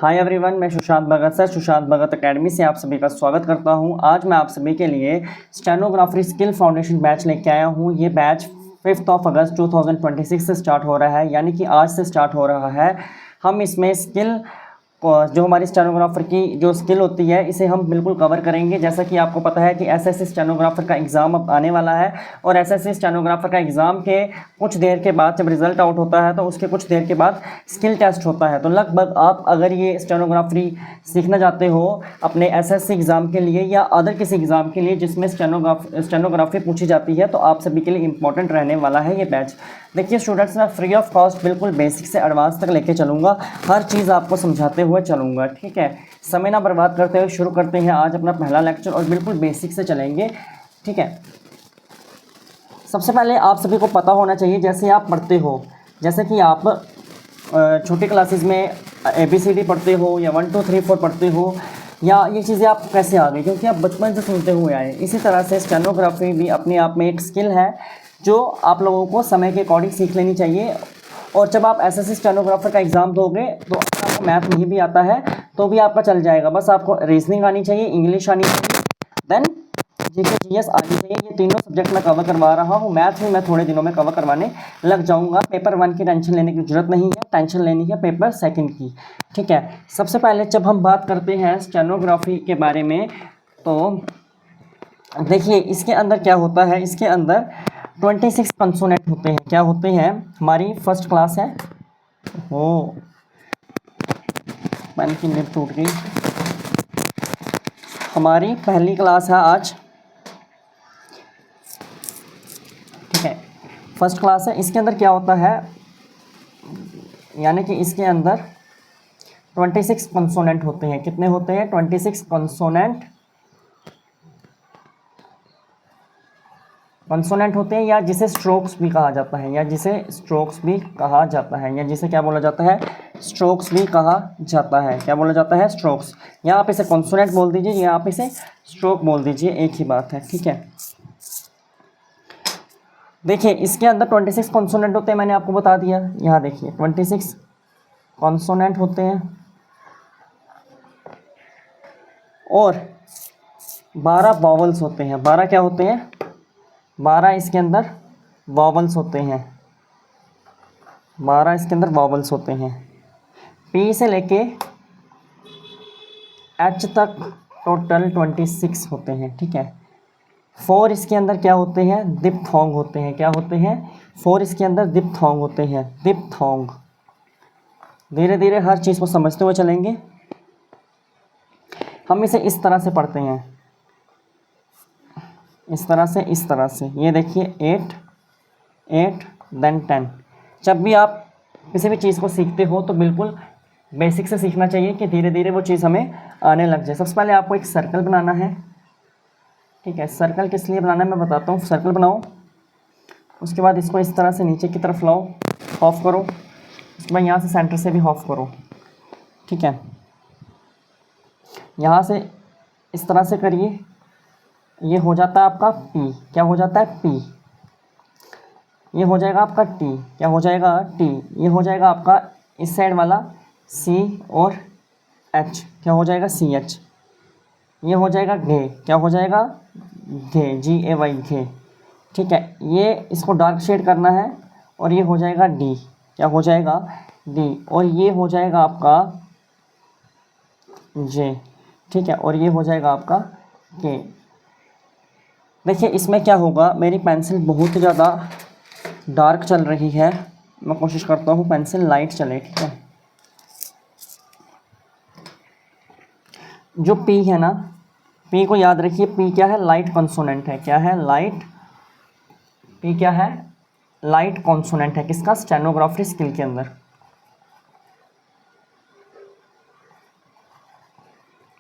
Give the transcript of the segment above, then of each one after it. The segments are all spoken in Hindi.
हाय एवरीवन, मैं सुशांत भगत सर सुशांत भगत एकेडमी से आप सभी का स्वागत करता हूं। आज मैं आप सभी के लिए स्टेनोग्राफी स्किल फाउंडेशन बैच लेके आया हूं। ये बैच 5 अगस्त 2026 से स्टार्ट हो रहा है, यानी कि आज से स्टार्ट हो रहा है। हम इसमें स्किल जो हमारी स्टेनोग्राफर की जो स्किल होती है इसे हम बिल्कुल कवर करेंगे। जैसा कि आपको पता है कि एसएससी स्टेनोग्राफर का एग्ज़ाम अब आने वाला है और एसएससी स्टेनोग्राफर का एग्ज़ाम के कुछ देर के बाद जब रिज़ल्ट आउट होता है तो उसके कुछ देर के बाद स्किल टेस्ट होता है। तो लगभग आप अगर ये स्टेनोग्राफी सीखना चाहते हो अपने एसएससी एग्ज़ाम के लिए या अदर किसी एग्ज़ाम के लिए जिसमें स्टेनोग्राफी पूछी जाती है, तो आप सभी के लिए इंपॉर्टेंट रहने वाला है ये बैच। देखिए स्टूडेंट्स, मैं फ्री ऑफ कॉस्ट बिल्कुल बेसिक से एडवांस तक लेके चलूँगा, हर चीज़ आपको समझाते हुए चलूँगा। ठीक है, समय ना बर्बाद करते हुए शुरू करते हैं आज अपना पहला लेक्चर और बिल्कुल बेसिक से चलेंगे। ठीक है, सबसे पहले आप सभी को पता होना चाहिए जैसे आप पढ़ते हो, जैसे कि आप छोटी क्लासेस में ABCD पढ़ते हो या 1 2 3 4 पढ़ते हो, या ये चीज़ें आप कैसे आ गई क्योंकि आप बचपन से सुनते हुए आए। इसी तरह से स्टेनोग्राफी भी अपने आप में एक स्किल है जो आप लोगों को समय के अकॉर्डिंग सीख लेनी चाहिए। और जब आप एसएससी स्टेनोग्राफर का एग्ज़ाम दोगे तो अगर आपको मैथ नहीं भी आता है तो भी आपका चल जाएगा। बस आपको रीजनिंग आनी चाहिए, इंग्लिश आनी चाहिए, देन जीके जीएस आनी चाहिए। ये तीनों सब्जेक्ट मैं कवर करवा रहा हूँ। मैथ भी मैं थोड़े दिनों में कवर करवाने लग जाऊँगा। पेपर 1 की टेंशन लेने की जरूरत नहीं है, टेंशन लेनी है पेपर 2 की। ठीक है, सबसे पहले जब हम बात करते हैं स्टेनोग्राफी के बारे में तो देखिए इसके अंदर क्या होता है। इसके अंदर 26 कंसोनेंट होते हैं। क्या होते हैं? हमारी फर्स्ट क्लास है। हो पेन की निब टूट गई। हमारी पहली क्लास है आज। ठीक है, फर्स्ट क्लास है। इसके अंदर क्या होता है, यानी कि इसके अंदर 26 कंसोनेंट होते हैं। कितने होते हैं? 26 कंसोनेंट होते हैं, या जिसे स्ट्रोक्स भी कहा जाता है, या जिसे स्ट्रोक्स भी कहा जाता है, या जिसे क्या बोला जाता है? स्ट्रोक्स भी कहा जाता है। क्या बोला जाता है? स्ट्रोक्स। या आप इसे कंसोनेंट बोल दीजिए या आप इसे स्ट्रोक बोल दीजिए, एक ही बात है। ठीक है, देखिए इसके अंदर 26 कंसोनेंट होते हैं, मैंने आपको बता दिया। यहाँ देखिए 26 कंसोनेंट होते हैं और 12 वॉवल्स होते हैं। 12 क्या होते हैं? 12 इसके अंदर वॉवल्स होते हैं। 12 इसके अंदर वॉवल्स होते हैं। P से लेके H तक टोटल 26 होते हैं। ठीक है, 4 इसके अंदर क्या होते हैं? दिप्थोंग होते हैं। क्या होते हैं? 4 इसके अंदर दिप्थोंग होते हैं। दिप्थोंग। धीरे धीरे हर चीज़ को समझते हुए चलेंगे। हम इसे इस तरह से पढ़ते हैं, इस तरह से, इस तरह से। ये देखिए 8 8 देन 10। जब भी आप किसी भी चीज़ को सीखते हो तो बिल्कुल बेसिक से सीखना चाहिए कि धीरे धीरे वो चीज़ हमें आने लग जाए। सबसे पहले आपको एक सर्कल बनाना है। ठीक है, सर्कल किस लिए बनाना है मैं बताता हूँ। सर्कल बनाओ, उसके बाद इसको इस तरह से नीचे की तरफ लाओ, ऑफ करो। उसके बाद यहाँ से सेंटर से भी ऑफ करो। ठीक है, यहाँ से इस तरह से करिए। ये हो जाता है आपका P। क्या हो जाता है? P। ये हो जाएगा आपका T। क्या हो जाएगा? T। ये हो जाएगा आपका इस साइड वाला C और H। क्या हो जाएगा? CH। ये हो जाएगा घे। क्या हो जाएगा? घे, GAY, घे। ठीक है, ये इसको डार्क शेड करना है और ये हो जाएगा D। क्या हो जाएगा? D। और ये हो जाएगा आपका J। ठीक है, और ये हो जाएगा आपका K। देखिए इसमें क्या होगा, मेरी पेंसिल बहुत ज़्यादा डार्क चल रही है, मैं कोशिश करता हूँ पेंसिल लाइट चले। ठीक है, जो P है ना, P को याद रखिए। P क्या है? लाइट कंसोनेंट है। क्या है? लाइट। P क्या है? लाइट कंसोनेंट है। किसका? स्टेनोग्राफी स्किल के अंदर।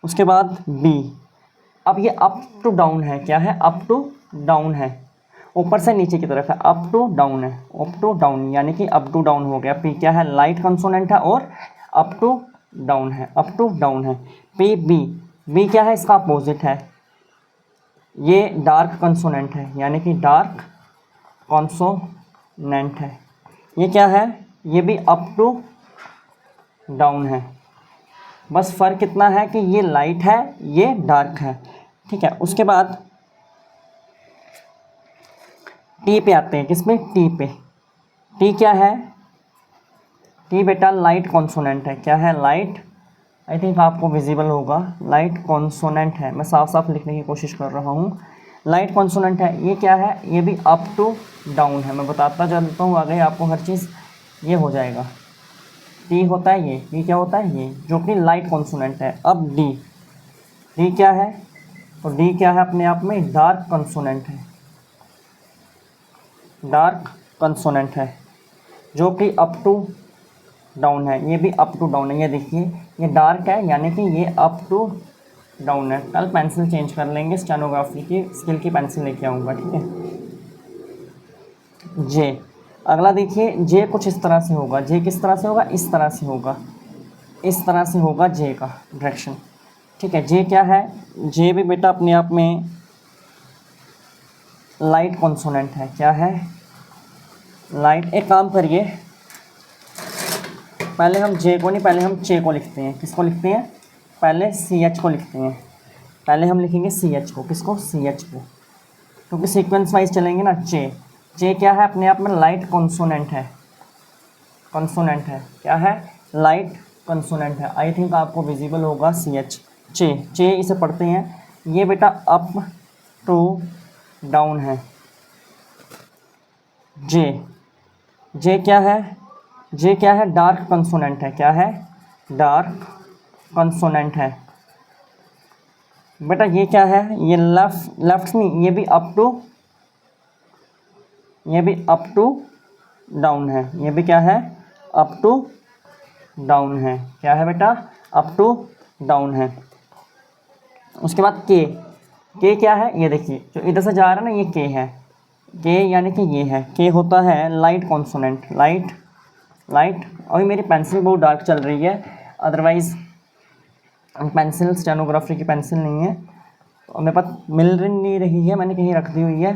उसके बाद B। अब ये अप टू डाउन है। क्या है? अप टू डाउन है, ऊपर से नीचे की तरफ है, अप टू डाउन है। अप टू डाउन यानी कि अप टू डाउन हो गया। P क्या है? लाइट कंसोनेंट है और अप टू डाउन है, अप टू डाउन है। P B। B क्या है? इसका अपोजिट है, ये डार्क कंसोनेंट है, यानी कि डार्क कंसोनेंट है। ये क्या है? ये भी अप टू डाउन है। बस फ़र्क इतना है कि ये लाइट है, ये डार्क है, ठीक है। उसके बाद टी पे आते हैं, किसमें, टी पे। टी क्या है, टी बेटा लाइट कॉन्सोनेंट है। क्या है, लाइट, आई थिंक आपको विजिबल होगा, लाइट कॉन्सोनेंट है। मैं साफ साफ लिखने की कोशिश कर रहा हूँ, लाइट कॉन्सोनेंट है। ये क्या है, ये भी अप टू डाउन है। मैं बताता चलता हूँ आगे आपको हर चीज़, ये हो जाएगा। टी होता है ये क्या होता है, ये जो कि लाइट कॉन्सोनेंट है। अब डी, डी क्या है, तो डी क्या है अपने आप में, डार्क कॉन्सोनेंट है, डार्क कॉन्सोनेंट है, जो कि अप टू डाउन है। ये भी अप टू डाउन है, ये देखिए ये डार्क है यानी कि ये अप टू डाउन है। कल पेंसिल चेंज कर लेंगे, स्टेनोग्राफी की स्किल की पेंसिल लेके आऊँगा, ठीक है। जे, अगला देखिए, जे कुछ इस तरह से होगा। जे किस तरह से होगा, इस तरह से होगा, इस तरह से होगा जे का डायरेक्शन, ठीक है। जे क्या है, जे भी बेटा अपने आप में लाइट कॉन्सोनेंट है। क्या है, लाइट। एक काम करिए, पहले हम जे को नहीं, पहले हम चे को लिखते हैं। किसको लिखते हैं, पहले सी एच को लिखते हैं। पहले हम लिखेंगे सी एच को, किसको, सी एच को, क्योंकि सीक्वेंस वाइज चलेंगे ना। चे, चे क्या है अपने आप में, लाइट कॉन्सोनेंट है, कॉन्सोनेंट है। क्या है, लाइट कॉन्सोनेंट है। आई थिंक आपको विजिबल होगा सी एच, चे, चे इसे पढ़ते हैं। ये बेटा अप टू डाउन है। जे, जे क्या है, जे क्या है, डार्क कॉन्सोनेंट है। क्या है, डार्क कॉन्सोनेंट है। बेटा ये क्या है, ये लेफ्ट नहीं, ये भी अप टू, ये भी अप टू डाउन है। ये भी क्या है, अप टू डाउन है। क्या है बेटा, अप टू डाउन है। उसके बाद के क्या है, ये देखिए जो इधर से जा रहा है ना, ये के है। के यानी कि ये है, के होता है लाइट कॉन्सोनेंट, लाइट, लाइट। अभी मेरी पेंसिल बहुत डार्क चल रही है, अदरवाइज़ पेंसिल स्टेनोग्राफी की पेंसिल नहीं है, तो मेरे पास मिल नहीं रही है, मैंने कहीं रख दी हुई है,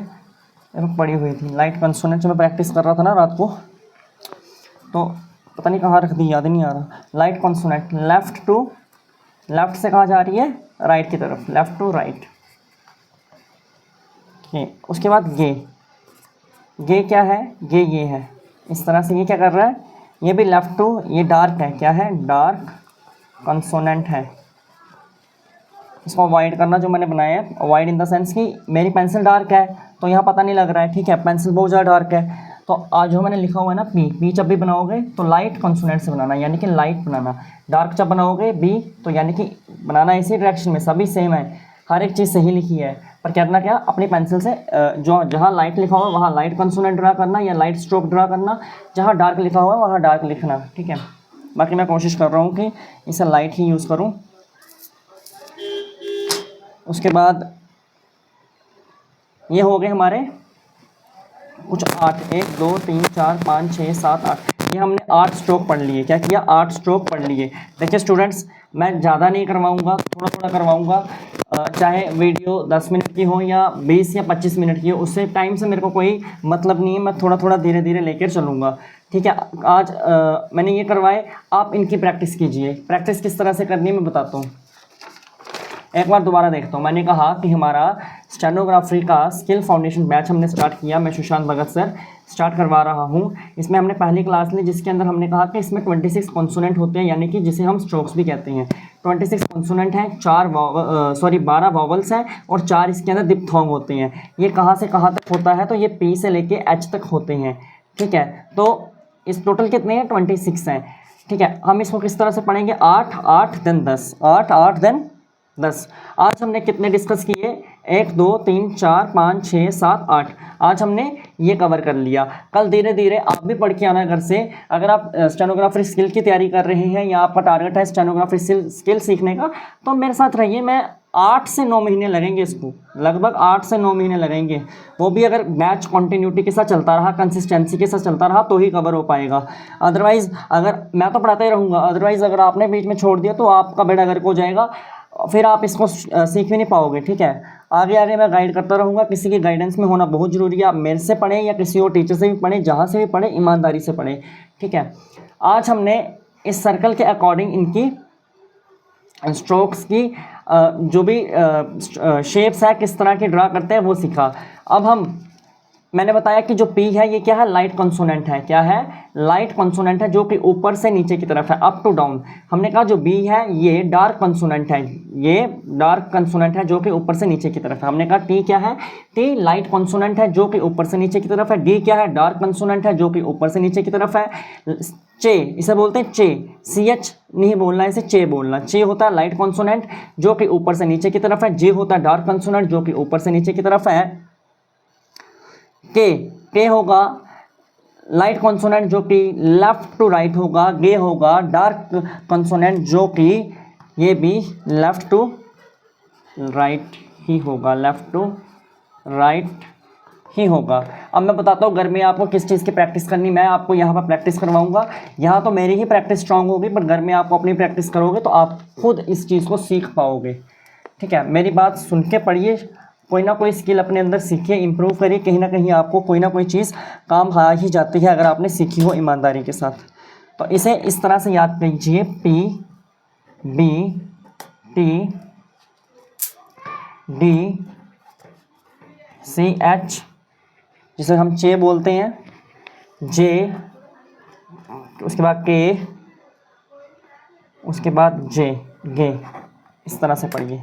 पड़ी हुई थी। लाइट कॉन्सोनेंट से मैं प्रैक्टिस कर रहा था ना रात को, तो पता नहीं कहाँ रख दी, याद नहीं आ रहा। Light consonant, left to, left से कहाँ जा रही है, राइट की तरफ, लेफ़्ट टू राइट। उसके बाद गे क्या है, गे ये है, इस तरह से। ये क्या कर रहा है, ये भी लेफ़्ट टू, ये डार्क है। क्या है, डार्क कॉन्सोनेंट है। इसको अवॉइड करना जो मैंने बनाया है, अवॉइड इन द सेंस कि मेरी पेंसिल डार्क है तो यहाँ पता नहीं लग रहा है, ठीक है। पेंसिल बहुत ज़्यादा डार्क है, तो आज जो मैंने लिखा हुआ है ना पी जब भी बनाओगे तो लाइट कॉन्सोनेंट से बनाना, यानी कि लाइट बनाना। डार्क जब बनाओगे बी, तो यानी कि बनाना इसी डायरेक्शन में, सभी सेम है, हर एक चीज़ सही लिखी है, पर करना क्या, अपनी पेंसिल से जो जहाँ लाइट लिखा हुआ है वहाँ लाइट कॉन्सोनेंट ड्रा करना, या लाइट स्ट्रोक ड्रा करना, जहाँ डार्क लिखा हुआ है वहाँ डार्क लिखना, ठीक है। बाकी मैं कोशिश कर रहा हूँ कि इसे लाइट ही यूज़ करूँ। उसके बाद ये हो गए हमारे कुछ 8, 1 2 3 4 5 6 7 8, ये हमने 8 स्ट्रोक पढ़ लिए। क्या किया, 8 स्ट्रोक पढ़ लिए। देखिए स्टूडेंट्स, मैं ज़्यादा नहीं करवाऊँगा, थोड़ा थोड़ा करवाऊँगा, चाहे वीडियो 10 मिनट की हो या 20 या 25 मिनट की हो, उससे टाइम से मेरे को कोई मतलब नहीं है, मैं थोड़ा थोड़ा धीरे धीरे लेकर चलूँगा, ठीक है। आज मैंने ये करवाए, आप इनकी प्रैक्टिस कीजिए। प्रैक्टिस किस तरह से करनी है मैं बताता हूँ, एक बार दोबारा देखता हूँ। मैंने कहा कि हमारा स्टेनोग्राफी का स्किल फाउंडेशन बैच हमने स्टार्ट किया, मैं सुशांत भगत सर स्टार्ट करवा रहा हूँ। इसमें हमने पहली क्लास ली जिसके अंदर हमने कहा कि इसमें 26 कॉन्सोनेंट होते हैं, यानी कि जिसे हम स्ट्रोक्स भी कहते हैं। 26 कॉन्सोनेंट हैं, 12 वॉवल्स हैं और 4 इसके अंदर डिप्थोंग होते हैं। ये कहाँ से कहाँ तक होता है, तो ये पी से लेके एच तक होते हैं, ठीक है। तो इस टोटल कितने हैं, 26 हैं, ठीक है। हम इसको किस तरह से पढ़ेंगे, 8 8 देन 10, 8 8 देन 10। आज हमने कितने डिस्कस किए, 1 2 3 4 5 6 7 8, आज हमने ये कवर कर लिया। कल धीरे धीरे आप भी पढ़ के आना घर से। अगर आप स्टेनोग्राफी स्किल की तैयारी कर रहे हैं या आपका टारगेट है स्टेनोग्राफी स्किल सीखने का, तो मेरे साथ रहिए। मैं 8 से 9 महीने लगेंगे इसको, लगभग 8 से 9 महीने लगेंगे। वो भी अगर बैच कंटिन्यूटी के साथ चलता रहा, कंसिस्टेंसी के साथ चलता रहा, तो ही कवर हो पाएगा। अदरवाइज़ अगर मैं तो पढ़ाता ही रहूँगा, अदरवाइज़ अगर आपने बीच में छोड़ दिया तो आपका बेड़ा गर्क हो जाएगा, फिर आप इसको सीख भी नहीं पाओगे, ठीक है। आगे आगे मैं गाइड करता रहूँगा, किसी की गाइडेंस में होना बहुत ज़रूरी है। आप मेरे से पढ़ें या किसी और टीचर से भी पढ़ें, जहाँ से भी पढ़ें ईमानदारी से पढ़ें, ठीक है। आज हमने इस सर्कल के अकॉर्डिंग इनकी स्ट्रोक्स की जो भी शेप्स है किस तरह के ड्रा करते हैं वो सीखा। अब मैंने बताया कि जो P है ये क्या है, लाइट कॉन्सोनेंट है। क्या है, लाइट कॉन्सोनेंट है, जो कि ऊपर से नीचे की तरफ है, अप टू डाउन। हमने कहा जो B है ये डार्क कॉन्सोनेंट है, ये डार्क कॉन्सोनेंट है जो कि ऊपर से नीचे की तरफ है। हमने कहा T क्या है, T लाइट कॉन्सोनेंट है जो कि ऊपर से नीचे की तरफ है। D क्या है, डार्क कॉन्सोनेंट है जो कि ऊपर से नीचे की तरफ है। चे, इसे बोलते हैं चे, CH नहीं बोलना, इसे चे बोलना। चे होता है लाइट कॉन्सोनेंट जो कि ऊपर से नीचे की तरफ है। जे होता है डार्क कॉन्सोनेंट जो कि ऊपर से नीचे की तरफ है। के होगा लाइट कॉन्सोनेंट जो कि लेफ्ट टू राइट होगा। गे होगा डार्क कॉन्सोनेंट जो कि ये भी लेफ्ट टू राइट ही होगा, लेफ्ट टू राइट ही होगा। अब मैं बताता हूँ घर में आपको किस चीज़ की प्रैक्टिस करनी। मैं आपको यहाँ पर प्रैक्टिस करवाऊंगा, यहाँ तो मेरी ही प्रैक्टिस स्ट्रांग होगी, पर घर में आपको अपनी प्रैक्टिस करोगे तो आप खुद इस चीज़ को सीख पाओगे। ठीक है, मेरी बात सुन के पढ़िए, कोई ना कोई स्किल अपने अंदर सीखिए, इंप्रूव करिए। कहीं ना कहीं आपको कोई ना कोई चीज़ काम आ ही जाती है अगर आपने सीखी हो ईमानदारी के साथ। तो इसे इस तरह से याद कीजिए, PBTDCH, जिसे हम चे बोलते हैं, जे, उसके बाद के, उसके बाद जे, गे। इस तरह से पढ़िए।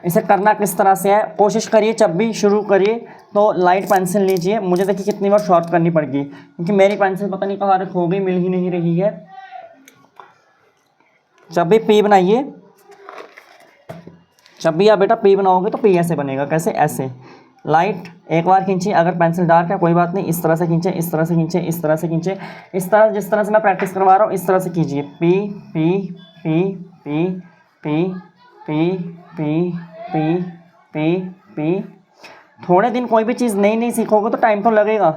इसे करना किस तरह से है, कोशिश करिए जब भी शुरू करिए तो लाइट पेंसिल लीजिए। मुझे देखिए कितनी बार शॉर्ट करनी पड़गी क्योंकि मेरी पेंसिल पता नहीं कहाँ खो गई, मिल ही नहीं रही है। जब भी P बनाइए, जब भी आप बेटा P बनाओगे तो P ऐसे बनेगा। कैसे, ऐसे लाइट एक बार खींचिए। अगर पेंसिल डार्क है कोई बात नहीं, इस तरह से खींचे, इस तरह से खींचे, इस तरह से खींचे, इस तरह जिस तरह से मैं प्रैक्टिस करवा रहा हूँ इस तरह से कीजिए। P P P P P P P P P P। थोड़े दिन कोई भी चीज़ नई नई सीखोगे तो टाइम तो लगेगा,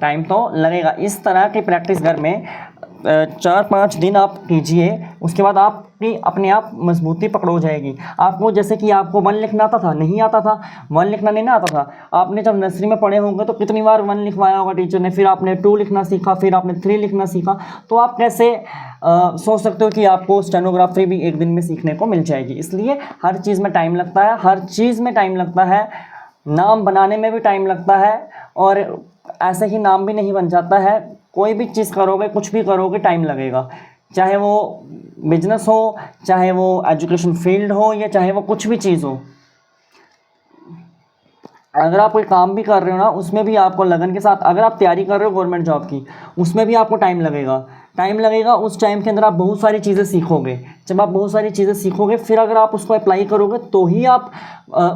टाइम तो लगेगा। इस तरह की प्रैक्टिस घर में 4-5 दिन आप कीजिए, उसके बाद आपकी अपने आप मजबूती पकड़ हो जाएगी। आपको जैसे कि आपको 1 लिखना आता था, नहीं आता था, 1 लिखना नहीं ना आता था। आपने जब नर्सरी में पढ़े होंगे तो कितनी बार 1 लिखवाया होगा टीचर ने, फिर आपने 2 लिखना सीखा, फिर आपने 3 लिखना सीखा। तो आप कैसे सोच सकते हो कि आपको स्टेनोग्राफी भी एक दिन में सीखने को मिल जाएगी। इसलिए हर चीज़ में टाइम लगता है, हर चीज़ में टाइम लगता है। नाम बनाने में भी टाइम लगता है और ऐसे ही नाम भी नहीं बन जाता है। कोई भी चीज़ करोगे, कुछ भी करोगे, टाइम लगेगा। चाहे वो बिजनेस हो, चाहे वो एजुकेशन फील्ड हो, या चाहे वो कुछ भी चीज़ हो। अगर आप कोई काम भी कर रहे हो ना, उसमें भी आपको लगन के साथ, अगर आप तैयारी कर रहे हो गवर्नमेंट जॉब की, उसमें भी आपको टाइम लगेगा। उस टाइम के अंदर आप बहुत सारी चीज़ें सीखोगे। जब आप बहुत सारी चीज़ें सीखोगे फिर अगर आप उसको अप्लाई करोगे तो ही आप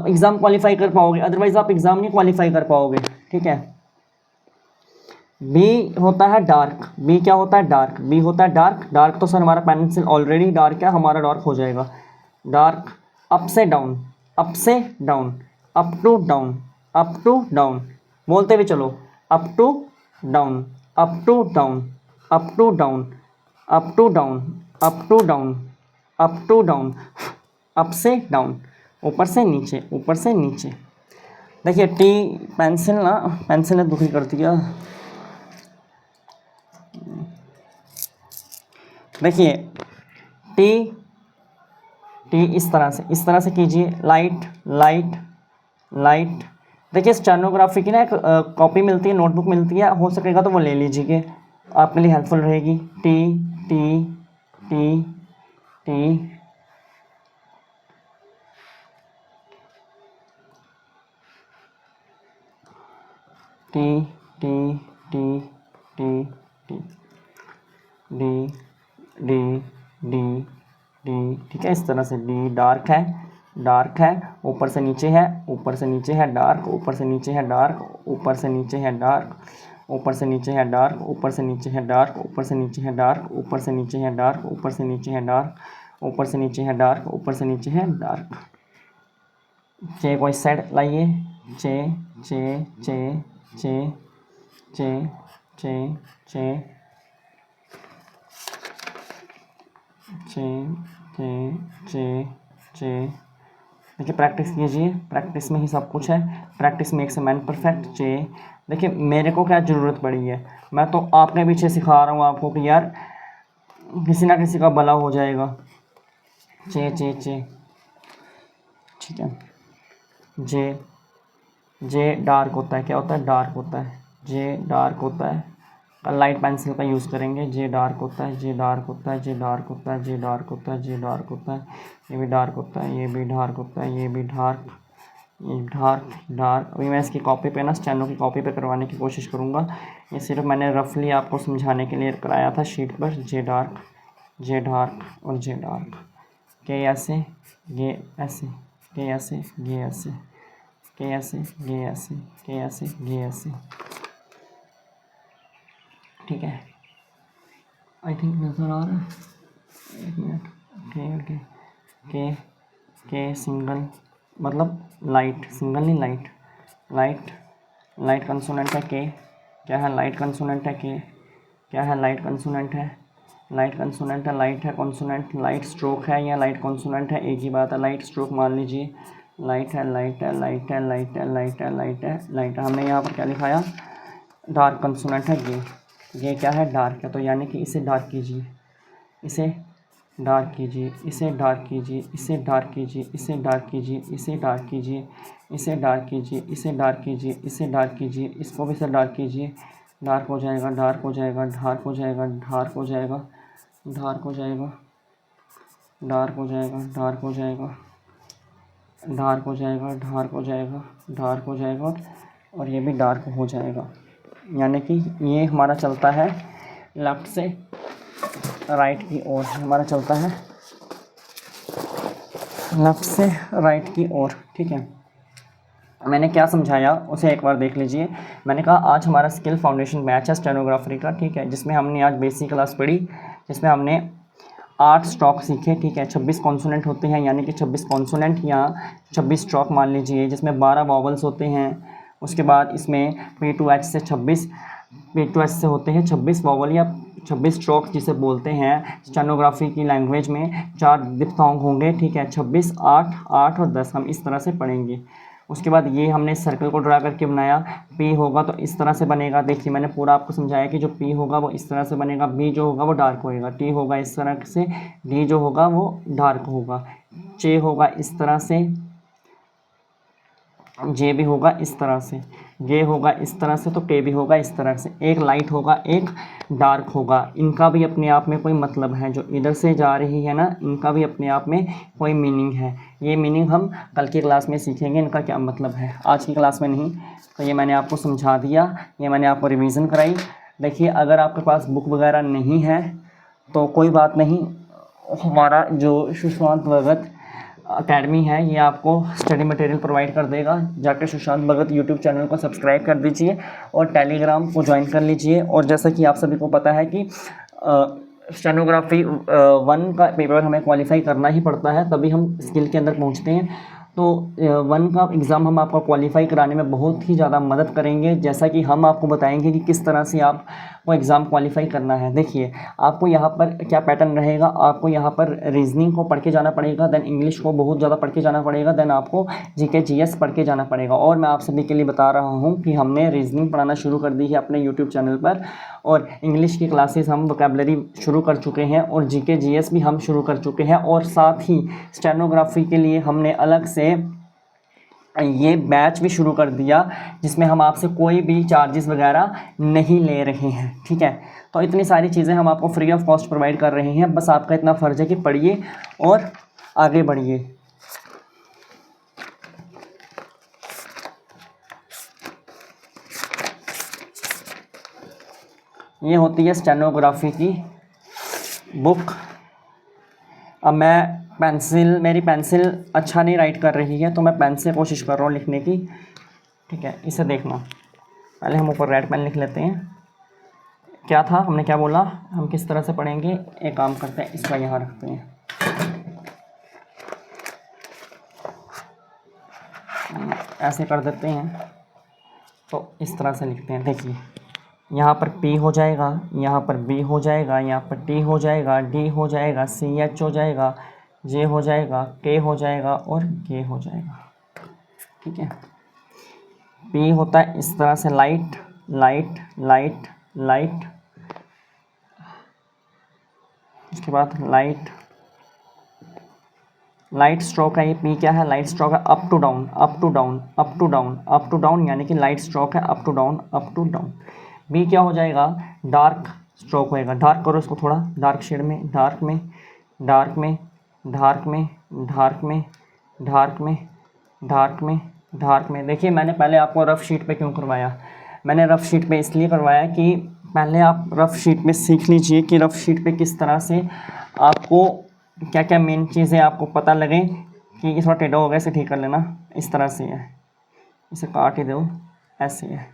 एग्ज़ाम क्वालिफाई कर पाओगे, अदरवाइज़ आप एग्ज़ाम नहीं क्वालिफाई कर पाओगे। ठीक है। बी होता है डार्क। बी क्या होता है, डार्क। बी होता है डार्क। डार्क तो सर हमारा पेंसिल ऑलरेडी डार्क है, हमारा डार्क हो जाएगा। डार्क, अप से डाउन, अप से down, up to down, up to down. बोलते हुए चलो, up to down, up to down, up to down, up to down, up to down, up to down, up से डाउन, ऊपर से नीचे, ऊपर से नीचे। देखिए टी पेंसिल ने दुखी कर दिया। देखिए टी इस तरह से कीजिए। Light light light. देखिए स्टेनोग्राफी की ना एक कॉपी मिलती है, नोटबुक मिलती है, हो सकेगा तो वो ले लीजिए, आपके लिए हेल्पफुल रहेगी। T T T T T T T T T D D D D. ठीक है, इस तरह से। डी डार्क है, डार्क है, ऊपर से नीचे है, ऊपर से नीचे है डार्क, ऊपर से नीचे है डार्क, ऊपर से नीचे है डार्क, ऊपर से नीचे है डार्क, ऊपर से नीचे है डार्क, ऊपर से नीचे है डार्क, ऊपर से नीचे है डार्क, ऊपर से नीचे है डार्क, ऊपर से नीचे है डार्क, ऊपर से नीचे है डार्क। चे को इस साइड लाइए। चे चे चे चे चे चे चे चे चे चे चे। देखिए प्रैक्टिस कीजिए, प्रैक्टिस में ही सब कुछ है। Practice makes a man perfect. चे। देखिए मेरे को क्या ज़रूरत पड़ी है, मैं तो आपके पीछे सिखा रहा हूँ आपको कि यार किसी ना किसी का भला हो जाएगा। चे चे चे, ठीक है। जे, जे डार्क होता है, क्या होता है, डार्क होता है, जे डार्क होता है, लाइट पेंसिल का यूज़ करेंगे। जे डार्क होता है, जे डार्क होता है, जे डार्क होता है, जे डार्क होता है, जे डार्क होता है, ये भी डार्क होता है, ये भी डार्क होता है, ये भी डार्क, ये डार्क डार्क। अभी मैं इसकी कॉपी पे ना स्टेनो की कॉपी पे करवाने की कोशिश करूँगा। ये सिर्फ मैंने रफली आपको समझाने के लिए कराया था शीट पर। जे डार्क, जे डार्क और जे डार्क, के ऐसे, ये ऐसे, के ऐसे, ये ऐसे, के ऐसे, ये ऐसे, के ऐसे, ये ऐसे, ठीक है। आई थिंक नज़र आ रहा है, एक मिनट। के ओके, के सिंगल मतलब लाइट, सिंगल नहीं लाइट, लाइट, लाइट कंसोनेंट है के, क्या है लाइट कंसोनेंट है के, क्या है लाइट कंसोनेंट है, लाइट कंसोनेंट है, लाइट है कंसोनेंट, लाइट स्ट्रोक है या लाइट कंसोनेंट है, एक ही बात है। लाइट स्ट्रोक मान लीजिए, लाइट है, लाइट है, लाइट है, लाइट है, लाइट है, लाइट है, लाइट है। हमने यहाँ पर क्या लिखाया, डार्क कंसोनेंट है ये क्या है, डार्क है, तो यानी कि इसे डार्क कीजिए, इसे डार्क कीजिए, इसे डार्क कीजिए, इसे डार्क कीजिए, इसे डार्क कीजिए, इसे डार्क कीजिए, इसे डार्क कीजिए, इसे डार्क कीजिए, इसे डार्क कीजिए, इसको भी से डार्क कीजिए। डार्क हो जाएगा, डार्क हो जाएगा, डार्क हो जाएगा, डार्क हो जाएगा, डार्क हो जाएगा, डार्क हो जाएगा, डार्क हो जाएगा, डार्क हो जाएगा, डार्क हो जाएगा, डार्क हो जाएगा, और ये भी डार्क हो जाएगा। यानी कि ये हमारा चलता है लेफ़्ट से राइट की ओर, हमारा चलता है लेफ़्ट से राइट की ओर, ठीक है। मैंने क्या समझाया उसे एक बार देख लीजिए। मैंने कहा आज हमारा स्किल फाउंडेशन बैच है स्टेनोग्राफरी का, ठीक है, जिसमें हमने आज बेसिक क्लास पढ़ी, जिसमें हमने 8 स्ट्रोक सीखे, ठीक है। 26 कॉन्सोनेंट होते हैं, यानी कि 26 कॉन्सोनेंट या 26 स्ट्रोक मान लीजिए, जिसमें 12 वॉवल्स होते हैं। उसके बाद इसमें P2H से 26, P2H से होते हैं 26 वॉवल या 26 स्ट्रोक जिसे बोलते हैं स्टेनोग्राफी की लैंग्वेज में। 4 डिप्थोंग होंगे, ठीक है। 26, 8, 8 और 10 हम इस तरह से पढ़ेंगे। उसके बाद ये हमने सर्कल को ड्रा करके बनाया। पी होगा तो इस तरह से बनेगा, देखिए मैंने पूरा आपको समझाया कि जो पी होगा वो इस तरह से बनेगा, बी जो होगा वो डार्क होएगा, टी होगा इस तरह से, डी जो होगा वो डार्क होगा, चे होगा इस तरह से, जे भी होगा इस तरह से, जे होगा इस तरह से, तो के भी होगा इस तरह से। एक लाइट होगा, एक डार्क होगा, इनका भी अपने आप में कोई मतलब है। जो इधर से जा रही है ना, इनका भी अपने आप में कोई मीनिंग है। ये मीनिंग हम कल की क्लास में सीखेंगे, इनका क्या मतलब है, आज की क्लास में नहीं। तो ये मैंने आपको समझा दिया, ये मैंने आपको रिवीजन कराई। देखिए अगर आपके पास बुक वगैरह नहीं है तो कोई बात नहीं, हमारा जो सुशांत भगत अकेडमी है ये आपको स्टडी मटेरियल प्रोवाइड कर देगा। जाकर सुशांत भगत यूट्यूब चैनल को सब्सक्राइब कर दीजिए और टेलीग्राम को ज्वाइन कर लीजिए। और जैसा कि आप सभी को पता है कि स्टेनोग्राफी 1 का पेपर हमें क्वालिफाई करना ही पड़ता है, तभी हम स्किल के अंदर पहुंचते हैं। तो 1 का एग्ज़ाम हम आपको क्वालिफाई कराने में बहुत ही ज़्यादा मदद करेंगे, जैसा कि हम आपको बताएंगे कि किस तरह से आप वो एग्ज़ाम क्वालिफाई करना है। देखिए आपको यहाँ पर क्या पैटर्न रहेगा, आपको यहाँ पर रीजनिंग को पढ़ के जाना पड़ेगा, देन इंग्लिश को बहुत ज़्यादा पढ़ के जाना पड़ेगा, देन आपको जीके जीएस पढ़ के जाना पड़ेगा। और मैं आप सभी के लिए बता रहा हूँ कि हमने रीजनिंग पढ़ाना शुरू कर दी है अपने यूट्यूब चैनल पर, और इंग्लिश की क्लासेस हम वोकैबुलरी शुरू कर चुके हैं, और जीके जीएस भी हम शुरू कर चुके हैं। और साथ ही स्टेनोग्राफी के लिए हमने अलग से ये बैच भी शुरू कर दिया, जिसमें हम आपसे कोई भी चार्जेस वगैरह नहीं ले रहे हैं, ठीक है। तो इतनी सारी चीज़ें हम आपको फ्री ऑफ कॉस्ट प्रोवाइड कर रहे हैं, बस आपका इतना फ़र्ज़ है कि पढ़िए और आगे बढ़िए। ये होती है स्टेनोग्राफी की बुक। अब मेरी पेंसिल अच्छा नहीं राइट कर रही है, तो मैं पेन से कोशिश कर रहा हूँ लिखने की, ठीक है। इसे देखना, पहले हम ऊपर रेड पेन लिख लेते हैं। क्या था, हमने क्या बोला, हम किस तरह से पढ़ेंगे। एक काम करते हैं, इसका यहाँ रखते हैं, ऐसे कर देते हैं, तो इस तरह से लिखते हैं। देखिए यहाँ पर P हो जाएगा, यहाँ पर B हो जाएगा, यहाँ पर T हो जाएगा, D हो जाएगा, CH हो जाएगा, J हो जाएगा, K हो जाएगा और K हो जाएगा, ठीक है। P होता है इस तरह से, लाइट लाइट लाइट लाइट, उसके बाद लाइट लाइट स्ट्रोक है ये, पी क्या है, लाइट स्ट्रोक है, up to down, up to down, up to down, up to down, यानी कि लाइट स्ट्रोक है, up to down, up to down. B क्या हो जाएगा, डार्क स्ट्रोक होएगा, डार्क करो इसको थोड़ा, डार्क शेड में, डार्क में, डार्क में, डार्क में, डार्क में, डार्क में, डार्क में, डार्क में। देखिए मैंने पहले आपको रफ शीट पे क्यों करवाया, मैंने रफ शीट पे इसलिए करवाया कि पहले आप रफ शीट में सीख लीजिए कि रफ शीट पे किस तरह से आपको क्या क्या मेन चीज़ें आपको पता लगे कि ये थोड़ा टेढ़ा हो गया, इसे ठीक कर लेना, इस तरह से है, इसे काट ही दो, ऐसे है,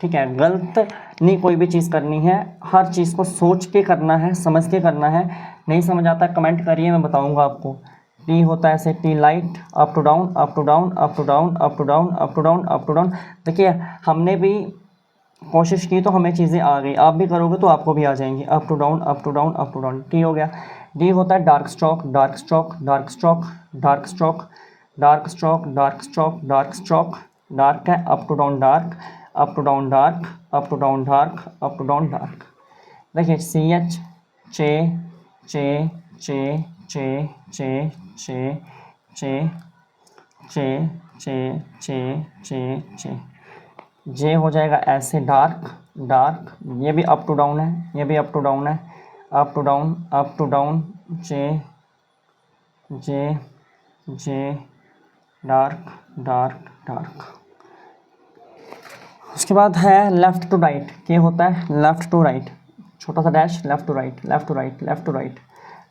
ठीक है। गलत नहीं कोई भी चीज़ करनी है, हर चीज़ को सोच के करना है, समझ के करना है। नहीं समझ आता कमेंट करिए, मैं बताऊंगा आपको। टी होता है ऐसे, T light, up to down, up to down, up to down, up to down, up to down, up to down. देखिए हमने भी कोशिश की तो हमें चीज़ें आ गई, आप भी करोगे तो आपको भी आ जाएंगी, up to down, up to down, up to down. T हो गया। डी होता है dark stroke, dark stroke, dark stroke, dark stroke, dark stroke, dark stroke, dark stroke, dark है, up to down dark, up to down dark, up to down dark, up to down dark. देखिए सी एच, चे चे चे चे चे चे चे चे चे चे चे चे। जे हो जाएगा ऐसे, डार्क डार्क, ये भी अप टू डाउन है, ये भी अप टू डाउन है, up to down, up to down, J J J, dark dark dark. उसके बाद है लेफ़्ट टू राइट, क्या होता है, लेफ़्ट टू राइट, छोटा सा dash, left to right, left to right, left to right,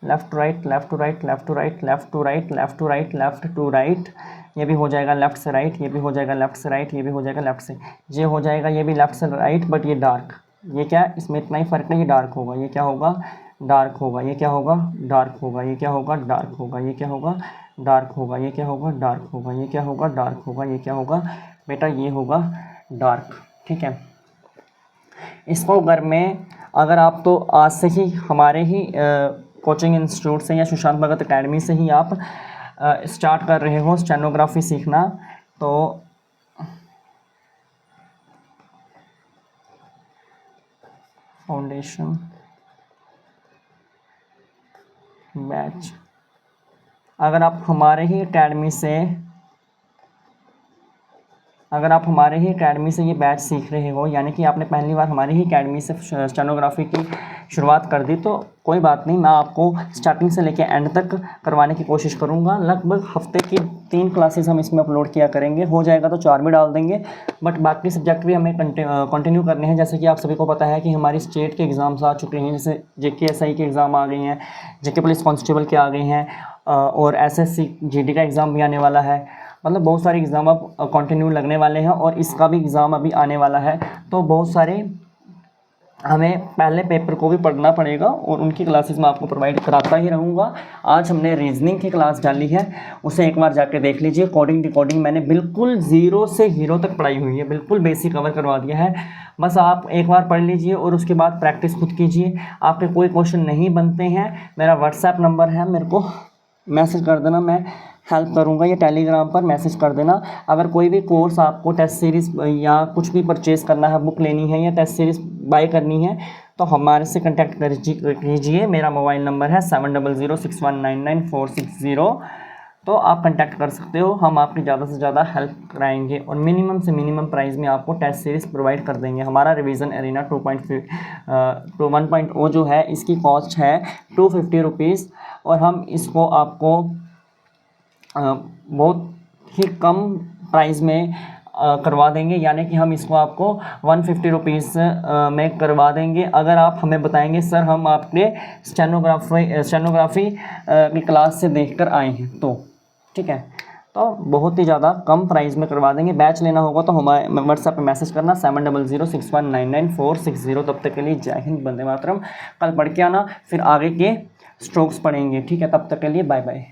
left to right, left to right, left to right, left to right, left to right, left to right. ये भी हो जाएगा लेफ़्ट से राइट, ये भी हो जाएगा लेफ़्ट से राइट, ये भी हो जाएगा लेफ़्ट से। ये हो जाएगा, ये भी लेफ़्ट से राइट, बट ये डार्क, ये क्या है, इसमें इतना ही फ़र्क है, ये डार्क होगा, ये क्या होगा, डार्क होगा, ये क्या होगा, डार्क होगा, ये क्या होगा, डार्क होगा, ये क्या होगा, डार्क होगा, ये क्या होगा, डार्क होगा, ये क्या होगा, डार्क होगा, ये क्या होगा बेटा, ये होगा डार्क, ठीक है। इसको घर में अगर आप तो आज से ही हमारे ही कोचिंग इंस्टीट्यूट से या सुशांत भगत एकेडमी से ही आप स्टार्ट कर रहे हो स्टेनोग्राफी सीखना, तो फाउंडेशन बैच अगर आप हमारे ही एकेडमी से ये बैच सीख रहे हो, यानी कि आपने पहली बार हमारी ही एकेडमी से स्टेनोग्राफी की शुरुआत कर दी, तो कोई बात नहीं, मैं आपको स्टार्टिंग से लेकर एंड तक करवाने की कोशिश करूंगा। लगभग हफ्ते की 3 क्लासेस हम इसमें अपलोड किया करेंगे, हो जाएगा तो 4 भी डाल देंगे, बट बाकी सब्जेक्ट भी हमें कंटिन्यू करने हैं। जैसे कि आप सभी को पता है कि हमारी स्टेट के एग्ज़ाम्स आ चुके हैं, जैसे JKSI के एग्ज़ाम आ गए हैं, JK पुलिस कांस्टेबल के आ गए हैं, और SSC GD का एग्ज़ाम भी आने वाला है। मतलब बहुत सारे एग्ज़ाम अब कंटिन्यू लगने वाले हैं, और इसका भी एग्ज़ाम अभी आने वाला है, तो बहुत सारे हमें पहले पेपर को भी पढ़ना पड़ेगा, और उनकी क्लासेस मैं आपको प्रोवाइड कराता ही रहूँगा। आज हमने रीजनिंग की क्लास डाली है, उसे एक बार जाके देख लीजिए। कोडिंग डिकोडिंग मैंने बिल्कुल 0 से हीरो तक पढ़ाई हुई है, बिल्कुल बेसिक कवर करवा दिया है। बस आप एक बार पढ़ लीजिए और उसके बाद प्रैक्टिस खुद कीजिए। आपके कोई क्वेश्चन नहीं बनते हैं, मेरा व्हाट्सएप नंबर है, मेरे को मैसेज कर देना, मैं हेल्प करूंगा। ये टेलीग्राम पर मैसेज कर देना। अगर कोई भी कोर्स आपको टेस्ट सीरीज़ या कुछ भी परचेज़ करना है, बुक लेनी है या टेस्ट सीरीज़ बाय करनी है, तो हमारे से कांटेक्ट कीजिए। मेरा मोबाइल नंबर है 7006199460। तो आप कांटेक्ट कर सकते हो, हम आपकी ज़्यादा से ज़्यादा हेल्प कराएंगे, और मिनिमम से मिनिमम प्राइस में आपको टेस्ट सीरीज़ प्रोवाइड कर देंगे। हमारा रिवीजन एरिना 1.0 जो है, इसकी कॉस्ट है 250 रुपीज़, और हम इसको आपको बहुत ही कम प्राइस में करवा देंगे, यानी कि हम इसको आपको 150 रुपीज़ में करवा देंगे। अगर आप हमें बताएंगे सर हम आपके स्टेनोग्राफी की क्लास से देखकर आए हैं, तो ठीक है, तो बहुत ही ज़्यादा कम प्राइस में करवा देंगे। बैच लेना होगा तो हमारे व्हाट्सएप पे मैसेज करना 7006199460। तब तक के लिए जय हिंद, वंदे मातरम। कल पढ़ के आना, फिर आगे के स्ट्रोक्स पढ़ेंगे, ठीक है। तब तक के लिए बाय बाय।